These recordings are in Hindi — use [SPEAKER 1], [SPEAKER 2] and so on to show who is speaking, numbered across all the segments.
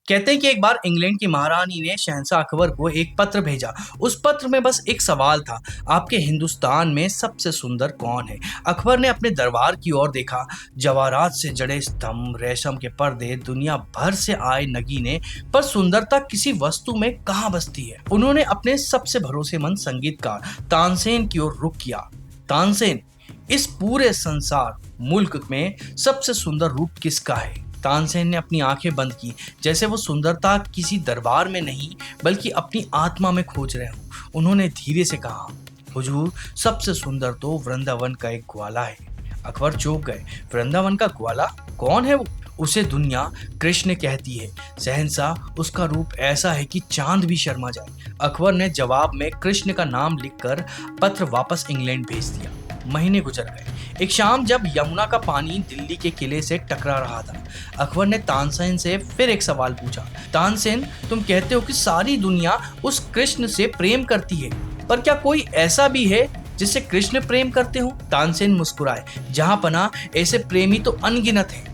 [SPEAKER 1] कहते हैं कि एक बार इंग्लैंड की महारानी ने शहंशाह अकबर को एक पत्र भेजा। उस पत्र में बस एक सवाल था, आपके हिंदुस्तान में सबसे सुंदर कौन है? अकबर ने अपने दरबार की ओर देखा। जवाहरात से जड़े स्तंभ, रेशम के पर्दे, दुनिया भर से आए नगीने, पर सुंदरता किसी वस्तु में कहाँ बसती है? उन्होंने अपने सबसे भरोसेमंद संगीतकार तानसेन की ओर रुख किया। तानसेन, इस पूरे संसार मुल्क में सबसे सुंदर रूप किसका है? तानसेन ने अपनी आंखें बंद की, जैसे वो सुंदरता किसी दरबार में नहीं बल्कि अपनी आत्मा में खोज रहे हो। उन्होंने धीरे से कहा, हुजूर, सबसे सुंदर तो वृंदावन का एक ग्वाला है। अकबर चौंक गए। वृंदावन का ग्वाला? कौन है वो? उसे दुनिया कृष्ण कहती है शहंशाह, उसका रूप ऐसा है कि चांद भी शर्मा जाए। अकबर ने जवाब में कृष्ण का नाम लिखकर पत्र वापस इंग्लैंड भेज दिया। महीने गुजर गए। एक शाम जब यमुना का पानी दिल्ली के किले से टकरा रहा था, अकबर ने तानसेन से फिर एक सवाल पूछा। तानसेन, तुम कहते हो कि सारी दुनिया उस कृष्ण से प्रेम करती है, पर क्या कोई ऐसा भी है जिससे कृष्ण प्रेम करते हो? तानसेन मुस्कुराए। जहां पना ऐसे प्रेमी तो अनगिनत हैं,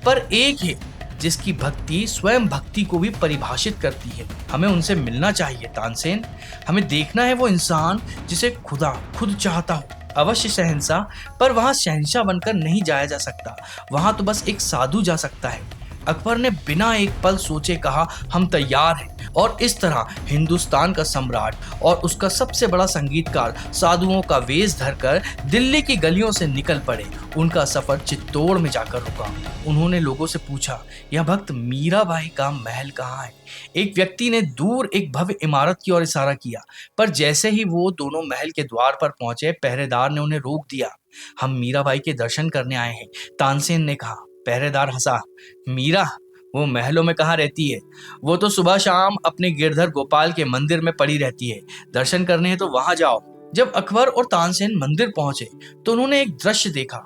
[SPEAKER 1] पर एक है जिसकी भक्ति स्वयं भक्ति को भी परिभाषित करती है। हमें उनसे मिलना चाहिए तानसेन। हमें देखना है वो इंसान जिसे खुदा खुद चाहता हो। अवश्य शहंशाह, पर वहां शहंशाह बनकर नहीं जाया जा सकता। वहां तो बस एक साधु जा सकता है। अकबर ने बिना एक पल सोचे कहा, हम तैयार हैं। और इस तरह हिंदुस्तान का सम्राट और उसका सबसे बड़ा संगीतकार साधुओं का वेश धरकर दिल्ली की गलियों से निकल पड़े। उनका सफर चित्तौड़ में जाकर रुका। उन्होंने लोगों से पूछा, यह भक्त मीराबाई का महल कहाँ है? एक व्यक्ति ने दूर एक भव्य इमारत की ओर इशारा किया, पर जैसे ही वो दोनों महल के द्वार पर पहुंचे, पहरेदार ने उन्हें रोक दिया। हम मीराबाई के दर्शन करने आए हैं, तानसेन ने कहा। पहरेदार हंसा। मीरा वो महलों में कहाँ रहती है? वो तो सुबह शाम अपने गिरधर गोपाल के मंदिर में पड़ी रहती है। दर्शन करने हैं तो वहां जाओ। जब अकबर और तानसेन मंदिर पहुंचे तो उन्होंने एक दृश्य देखा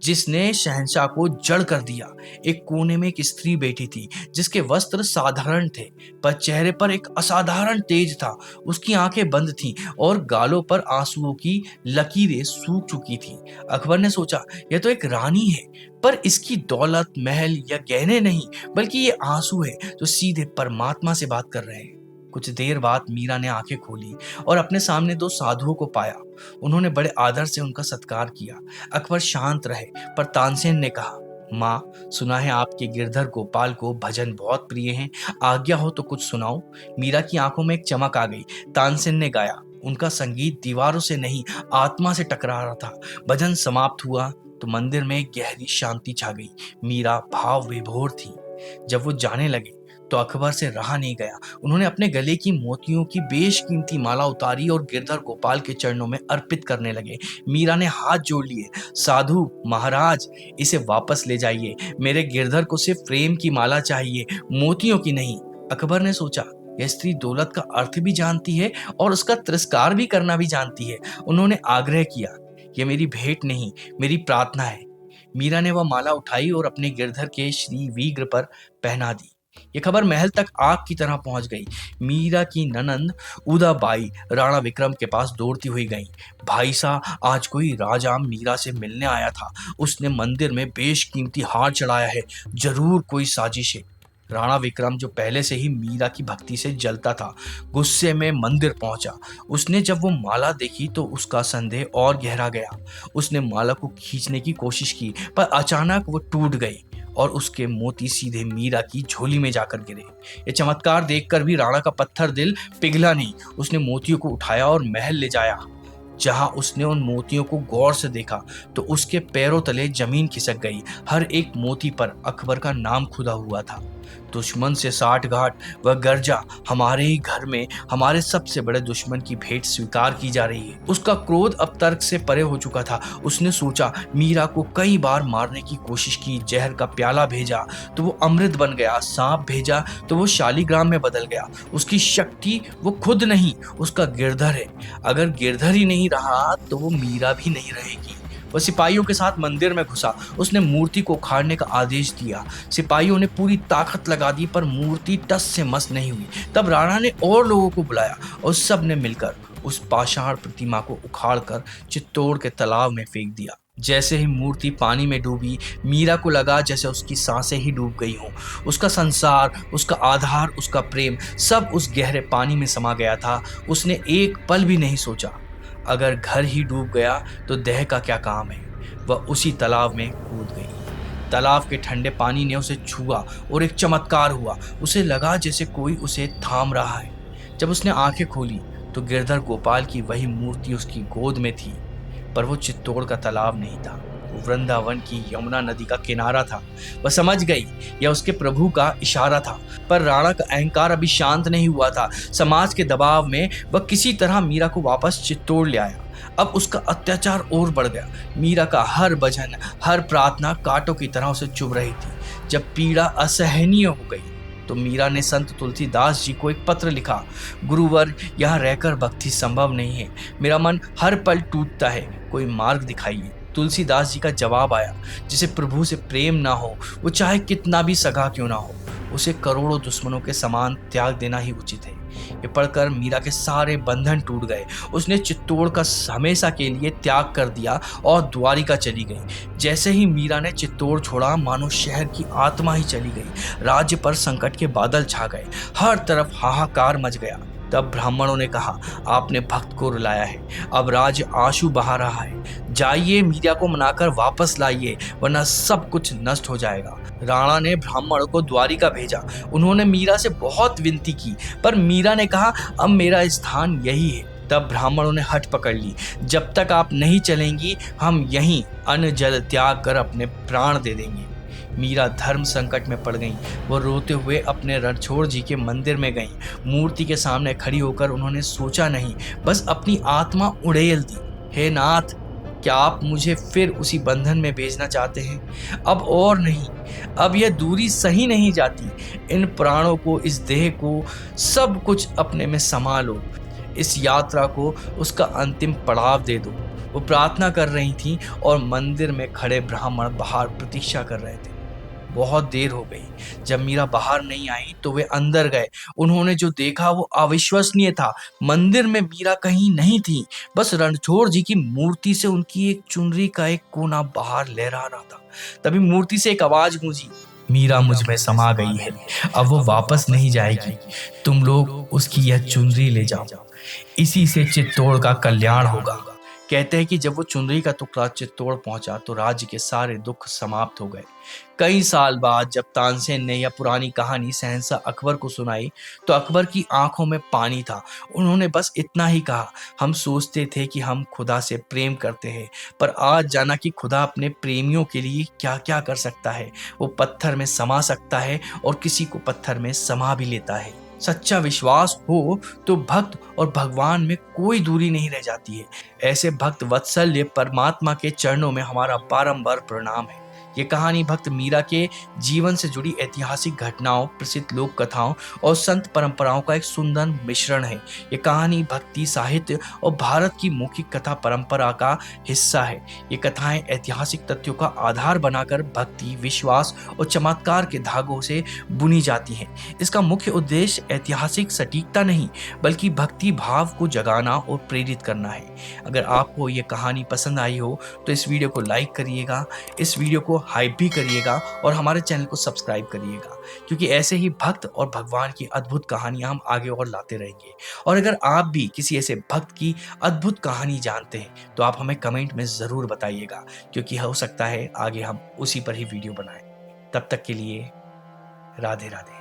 [SPEAKER 1] जिसने शहंशाह को जड़ कर दिया। एक कोने में एक स्त्री बैठी थी जिसके वस्त्र साधारण थे, पर चेहरे पर एक असाधारण तेज था। उसकी आंखें बंद थीं और गालों पर आंसुओं की लकीरें सूख चुकी थीं। अकबर ने सोचा, यह तो एक रानी है, पर इसकी दौलत, महल या गहने नहीं, बल्कि ये आंसू है जो सीधे परमात्मा से बात कर रहे हैं। कुछ देर बाद मीरा ने आंखें खोली और अपने सामने दो साधुओं को पाया। उन्होंने बड़े आदर से उनका सत्कार किया। अकबर शांत रहे, पर तानसेन ने कहा, माँ, सुना है आपके गिरधर गोपाल को भजन बहुत प्रिय हैं। आज्ञा हो तो कुछ सुनाओ। मीरा की आंखों में एक चमक आ गई। तानसेन ने गाया। उनका संगीत दीवारों से नहीं, आत्मा से टकरा रहा था। भजन समाप्त हुआ तो मंदिर में गहरी शांति छा गई। मीरा भाव विभोर थी। जब वो जाने लगे तो अकबर से रहा नहीं गया। उन्होंने अपने गले की मोतियों की बेशकीमती माला उतारी और गिरधर गोपाल के चरणों में अर्पित करने लगे। मीरा ने हाथ जोड़ लिए। साधु महाराज, इसे वापस ले जाइए। मेरे गिरधर को सिर्फ प्रेम की माला चाहिए, मोतियों की नहीं। अकबर ने सोचा, यह स्त्री दौलत का अर्थ भी जानती है और उसका तिरस्कार भी करना भी जानती है। उन्होंने आग्रह किया, यह मेरी भेंट नहीं, मेरी प्रार्थना है। मीरा ने वह माला उठाई और अपने गिरधर के श्री वीग्र पर पहना दी। ये खबर महल तक आग की तरह पहुंच गई। मीरा की ननंद उदाबाई राणा विक्रम के पास दौड़ती हुई गई। भाई साहब, आज कोई राजा मीरा से मिलने आया था। उसने मंदिर में बेशकीमती हार चढ़ाया है। जरूर कोई साजिश है। राणा विक्रम, जो पहले से ही मीरा की भक्ति से जलता था, गुस्से में मंदिर पहुंचा। उसने जब वो माला देखी तो उसका संदेह और गहरा गया। उसने माला को खींचने की कोशिश की, पर अचानक वो टूट गई और उसके मोती सीधे मीरा की झोली में जाकर गिरे। ये चमत्कार देखकर भी राणा का पत्थर दिल पिघला नहीं। उसने मोतियों को उठाया और महल ले जाया। जहां उसने उन मोतियों को गौर से देखा तो उसके पैरों तले जमीन खिसक गई। हर एक मोती पर अकबर का नाम खुदा हुआ था। दुश्मन से साठ गांठ वह गर्जा, हमारे ही घर में हमारे सबसे बड़े दुश्मन की भेंट स्वीकार की जा रही है। उसका क्रोध अब तर्क से परे हो चुका था। उसने सोचा, मीरा को कई बार मारने की कोशिश की, जहर का प्याला भेजा तो वो अमृत बन गया, सांप भेजा तो वो शालिग्राम में बदल गया। उसकी शक्ति वो खुद नहीं, उसका गिरधर है। अगर गिरधर ही नहीं रहा तो वो मीरा भी नहीं रहेगी। वह सिपाहियों के साथ मंदिर में घुसा। उसने मूर्ति को उखाड़ने का आदेश दिया। सिपाहियों ने पूरी ताकत लगा दी, पर मूर्ति टस से मस नहीं हुई। तब राणा ने और लोगों को बुलाया और सब ने मिलकर उस पाषाण प्रतिमा को उखाड़कर चित्तौड़ के तालाब में फेंक दिया। जैसे ही मूर्ति पानी में डूबी, मीरा को लगा जैसे उसकी सांसें ही डूब गई हों। उसका संसार, उसका आधार, उसका प्रेम सब उस गहरे पानी में समा गया था। उसने एक पल भी नहीं सोचा, अगर घर ही डूब गया तो देह का क्या काम है। वह उसी तालाब में कूद गई। तालाब के ठंडे पानी ने उसे छुआ और एक चमत्कार हुआ। उसे लगा जैसे कोई उसे थाम रहा है। जब उसने आंखें खोली तो गिरधर गोपाल की वही मूर्ति उसकी गोद में थी, पर वो चित्तौड़ का तालाब नहीं था, वो वृंदावन की यमुना नदी का किनारा था। वह समझ गई यह उसके प्रभु का इशारा था, पर राणा का अहंकार अभी शांत नहीं हुआ था। समाज के दबाव में वह किसी तरह मीरा को वापस चित्तौड़ ले आया। अब उसका अत्याचार और बढ़ गया। मीरा का हर भजन, हर प्रार्थना कांटों की तरह उसे चुभ रही थी। जब पीड़ा असहनीय हो गई तो मीरा ने संत तुलसीदास जी को एक पत्र लिखा। गुरुवर, यहाँ रहकर भक्ति संभव नहीं है। मेरा मन हर पल टूटता है, कोई मार्ग दिखाइए। तुलसीदास जी का जवाब आया, जिसे प्रभु से प्रेम ना हो, वो चाहे कितना भी सगा क्यों ना हो, उसे करोड़ों दुश्मनों के समान त्याग देना ही उचित है। ये पढ़कर मीरा के सारे बंधन टूट गए। उसने चित्तौड़ का हमेशा के लिए त्याग कर दिया और द्वारिका चली गई। जैसे ही मीरा ने चित्तौड़ छोड़ा, मानो शहर की आत्मा ही चली गई। राज्य पर संकट के बादल छा गए, हर तरफ हाहाकार मच गया। तब ब्राह्मणों ने कहा, आपने भक्त को रुलाया है, अब राज्य आंसू बहा रहा है। जाइए, मीरा को मनाकर वापस लाइए, वरना सब कुछ नष्ट हो जाएगा। राणा ने ब्राह्मणों को द्वारिका भेजा। उन्होंने मीरा से बहुत विनती की, पर मीरा ने कहा, अब मेरा स्थान यही है। तब ब्राह्मणों ने हट पकड़ ली, जब तक आप नहीं चलेंगी हम यहीं अन्न जल त्याग कर अपने प्राण दे देंगे। मीरा धर्म संकट में पड़ गईं। वो रोते हुए अपने रणछोड़ जी के मंदिर में गईं। मूर्ति के सामने खड़ी होकर उन्होंने सोचा नहीं, बस अपनी आत्मा उड़ेल दी। हे नाथ, क्या आप मुझे फिर उसी बंधन में भेजना चाहते हैं? अब और नहीं, अब यह दूरी सही नहीं जाती। इन प्राणों को, इस देह को, सब कुछ अपने में समा लो। इस यात्रा को उसका अंतिम पड़ाव दे दो। वो प्रार्थना कर रही थी और मंदिर में खड़े ब्राह्मण बाहर प्रतीक्षा कर रहे थे। बहुत देर हो गई। जब मीरा बाहर नहीं आई तो वे अंदर गए। उन्होंने जो देखा वो अविश्वसनीय था। मंदिर में मीरा कहीं नहीं थी, बस रणछोड़ जी की मूर्ति से उनकी एक चुनरी का एक कोना बाहर लहरा रहा था। तभी मूर्ति से एक आवाज गूंजी, मीरा मुझ में समा गई है, अब वो वापस नहीं जाएगी। तुम लोग उसकी यह चुनरी ले जाओ, इसी से चित्तौड़ का कल्याण होगा। कहते हैं कि जब वो चुनरी का टुकड़ा चित्तौड़ पहुंचा तो राज्य के सारे दुख समाप्त हो गए। कई साल बाद जब तानसेन ने यह पुरानी कहानी शहंशाह अकबर को सुनाई तो अकबर की आंखों में पानी था। उन्होंने बस इतना ही कहा, हम सोचते थे कि हम खुदा से प्रेम करते हैं, पर आज जाना कि खुदा अपने प्रेमियों के लिए क्या क्या कर सकता है। वो पत्थर में समा सकता है और किसी को पत्थर में समा भी लेता है। सच्चा विश्वास हो तो भक्त और भगवान में कोई दूरी नहीं रह जाती है। ऐसे भक्त वत्सल्य परमात्मा के चरणों में हमारा बारंबार प्रणाम है। ये कहानी भक्त मीरा के जीवन से जुड़ी ऐतिहासिक घटनाओं, प्रसिद्ध लोक कथाओं और संत परंपराओं का एक सुंदर मिश्रण है। ये कहानी भक्ति साहित्य और भारत की मौखिक कथा परंपरा का हिस्सा है। ये कथाएं ऐतिहासिक तथ्यों का आधार बनाकर भक्ति, विश्वास और चमत्कार के धागों से बुनी जाती हैं। इसका मुख्य उद्देश्य ऐतिहासिक सटीकता नहीं, बल्कि भक्ति भाव को जगाना और प्रेरित करना है। अगर आपको ये कहानी पसंद आई हो तो इस वीडियो को लाइक करिएगा, इस वीडियो को हाइप भी करिएगा और हमारे चैनल को सब्सक्राइब करिएगा, क्योंकि ऐसे ही भक्त और भगवान की अद्भुत कहानियां हम आगे और लाते रहेंगे। और अगर आप भी किसी ऐसे भक्त की अद्भुत कहानी जानते हैं तो आप हमें कमेंट में ज़रूर बताइएगा, क्योंकि हो सकता है आगे हम उसी पर ही वीडियो बनाएं। तब तक के लिए राधे राधे।